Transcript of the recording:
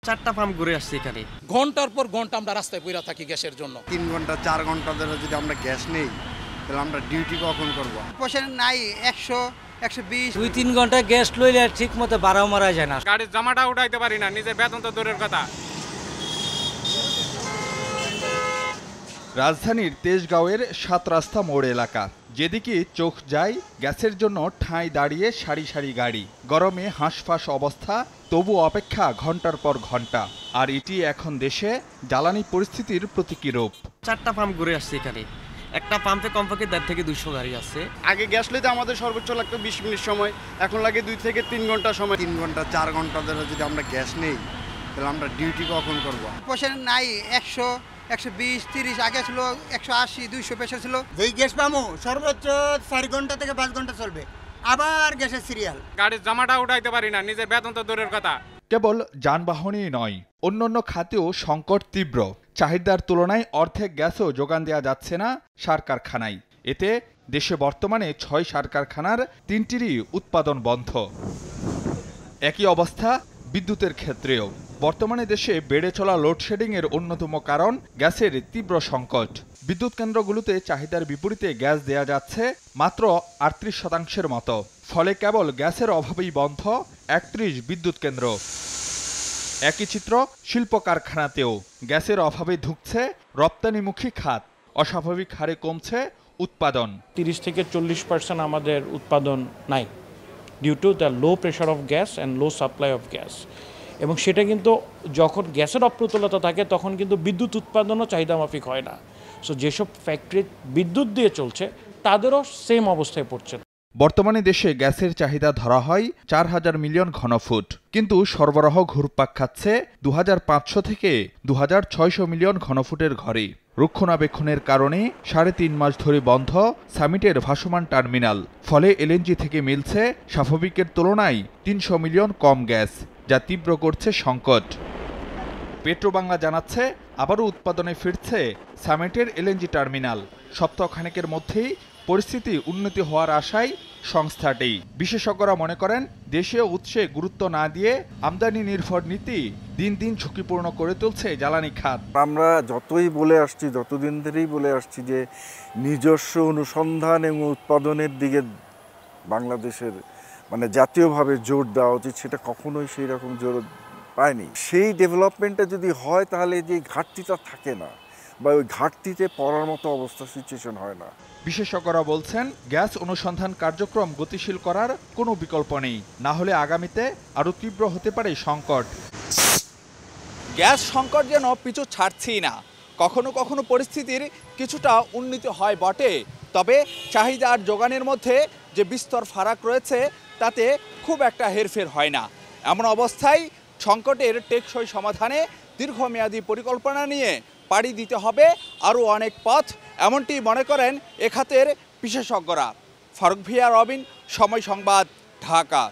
চারটা পাম্প ঘুরে আসছে এখানে। ঘন্টার পর ঘন্টা আমরা রাস্তায় পড়ে থাকি গ্যাসের জন্য। 3 ঘন্টা 4 ঘন্টা ধরে যদি আমরা গ্যাস নেই তাহলে আমরা ডিউটি কখন করব? পয়সা নাই 100 120 2-3 ঘন্টা গ্যাস লইলে ঠিক মতো ভাড়াও মারা যায় না। গাড়ির জামাটা উঠাইতে পারি না, নিজের বেতন তো দূরের কথা। রাজধানীর তেজগাঁওয়ের 7 রাস্তা মোড় এলাকা, যেদিকে চোখ যায় গ্যাসের জন্য ঠাঁই দাঁড়িয়ে সারি সারি গাড়ি। গরমে হাঁসফাঁস অবস্থা, তবু অপেক্ষা ঘন্টার পর ঘন্টা। আর এটি এখন দেশে জ্বালানি পরিস্থিতির প্রতীকী রূপ। চারটা পাম্প ঘুরে আসছে এখানে। একটা পাম্পে কমপক্ষে 1.5 থেকে 200 গাড়ি আছে। আগে গ্যাস লইতে আমাদের সর্বোচ্চ লাগতো 20 মিনিট সময়, এখন লাগে 2 থেকে 3 ঘন্টা সময়। 3 ঘন্টা 4 ঘন্টা ধরে যদি আমরা গ্যাস নেই তাহলে আমরা ডিউটি কখন করব? পয়সা নাই 100 120 30 আগে ছিল 180 200 পয়সা ছিল। যেই গ্যাস পামো সর্বোচ্চ 4 ঘন্টা থেকে 5 ঘন্টা চলবে, আবার গ্যাসের সিরিয়াল। গাড়ির জামাটা উঠাইতে পারি না, নিজের বেতন তো দূরের কথা। কেবল যানবাহনই নয়, অন্যান্য খাতেও সংকট তীব্র। চাহিদার তুলনায় অর্ধেক গ্যাসও যোগান দেওয়া যাচ্ছে না সার কারখানায়। এতে দেশে বর্তমানে 6 সার কারখানার 3টিরই উৎপাদন বন্ধ। একই অবস্থা বিদ্যুতের ক্ষেত্রেও। বর্তমানে দেশে বেড়ে চলা লোডশেডিংয়ের অন্যতম কারণ গ্যাসের তীব্র সংকট। বিদ্যুৎ কেন্দ্রগুলোতে চাহিদার বিপরীতে গ্যাস দেয়া যাচ্ছে মাত্র 38% মতো। ফলে কেবল গ্যাসের অভাবেই বন্ধ 31 বিদ্যুৎ কেন্দ্র। একই চিত্র শিল্প কারখানাতেও। গ্যাসের অভাবে ধুঁকছে রপ্তানিমুখী খাত, অস্বাভাবিক হারে কমছে উৎপাদন। 30 থেকে 40% আমাদের উৎপাদন নাই, due to the low pressure of gas and low supply of gas. এবং সেটা কিন্তু যখন গ্যাসের অপ্রতুলতা থাকে তখন কিন্তু বিদ্যুৎ উৎপাদনও চাহিদা মাফিক হয় না। সো যেসব ফ্যাক্টরি বিদ্যুৎ দিয়ে চলছে তাদেরও সেম অবস্থায় পড়ছে। বর্তমানে দেশে গ্যাসের চাহিদা ধরা হয় 4000 মিলিয়ন ঘনফুট, কিন্তু সরবরাহ ঘুরপাক খাচ্ছে 2500 থেকে 2600 মিলিয়ন ঘনফুটের ঘরে। রক্ষণাবেক্ষণের কারণে 3.5 মাস ধরে বন্ধ সামিটের ভাসমান টার্মিনাল। ফলে এলএনজি থেকে মিলছে স্বাভাবিকের তুলনায় 300 মিলিয়ন কম গ্যাস, যা তীব্র করছে সংকট। পেট্রোবাংলা জানাচ্ছে আবারও উৎপাদনে ফিরছে সামিটের এলএনজি টার্মিনাল। সপ্তাহখানেকের মধ্যেই পরিস্থিতি উন্নতি হওয়ার আশায় সংস্থাটি। বিশেষজ্ঞরা মনে করেন দেশীয় উৎসে গুরুত্ব না দিয়ে আমদানি নির্ভর নীতি দিন দিন ঝুঁকিপূর্ণ করে তুলছে জ্বালানি খাত। আমরা যতই বলে আসছি, যতদিন ধরেই বলে আসছি যে নিজস্ব অনুসন্ধান এবং উৎপাদনের দিকে বাংলাদেশের জাতীয়ভাবে জোর দেওয়া উচিত, সেটা কখনোই সেই রকম জোর পায়নি। সেই ডেভেলপমেন্টটা যদি হয় তাহলে যে ঘাটতিটা থাকে না, বা ওই ঘাটতিতে পড়ার মতো অবস্থা সিচুয়েশন হয় না। বিশেষজ্ঞরা বলছেন গ্যাস অনুসন্ধান কার্যক্রম গতিশীল করার কোনো বিকল্প নেই, না হলে আগামীতে আরও তীব্র হতে পারে সংকট। গ্যাস সংকট যেন পিছু ছাড়ছেই না। কখনো কখনো পরিস্থিতির কিছুটা উন্নতি হয় বটে, তবে চাহিদা আর যোগানের মধ্যে যে বিস্তর ফারাক রয়েছে তাতে খুব একটা হেরফের হয় না। এমন অবস্থায় সংকটের টেকসই সমাধানে দীর্ঘমেয়াদী পরিকল্পনা নিয়ে পাড়ি দিতে হবে আরও অনেক পথ, এমনটি মনে করেন এ খাতের বিশেষজ্ঞরা। ফারুক ভিয়া, রবিন, সময় সংবাদ, ঢাকা।